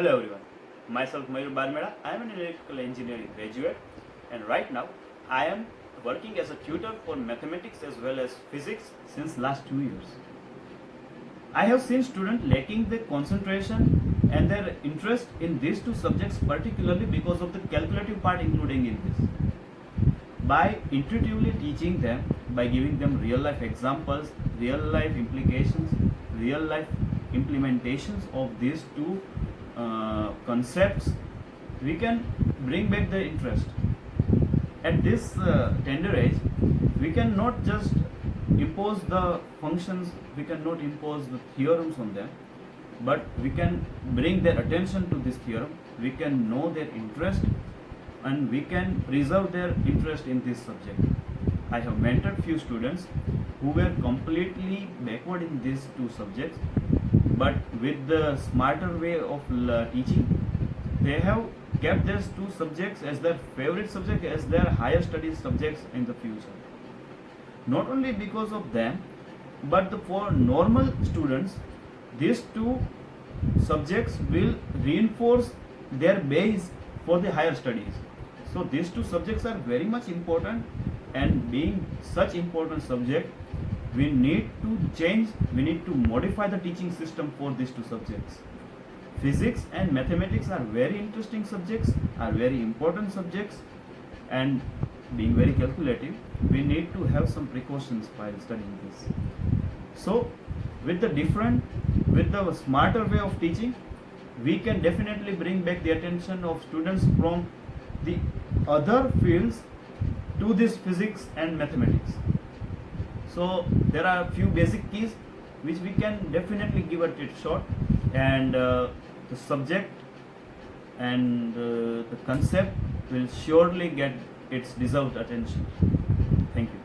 Hello everyone, myself Mayur Barmeda. I am an electrical engineering graduate and right now I am working as a tutor for mathematics as well as physics since last 2 years. I have seen students lacking the concentration and their interest in these two subjects particularly because of the calculative part including in this. By intuitively teaching them, by giving them real life examples, real life implications, real life implementations of these two concepts, we can bring back the interest. At this tender age, we cannot just impose the functions, we cannot impose the theorems on them, but we can bring their attention to this theorem, we can know their interest, and we can preserve their interest in this subject. I have mentored few students who were completely backward in these two subjects, but with the smarter way of teaching, they have kept these two subjects as their favorite subject, as their higher studies subjects in the future. Not only because of them, but for normal students, these two subjects will reinforce their base for the higher studies. So these two subjects are very much important, and being such important subject, we need to change, we need to modify the teaching system for these two subjects. Physics and mathematics are very interesting subjects, are very important subjects, and being very calculative, we need to have some precautions while studying this. So with the smarter way of teaching, we can definitely bring back the attention of students from the other fields to this physics and mathematics. So there are a few basic keys which we can definitely give it a shot, and the subject and the concept will surely get its deserved attention. Thank you.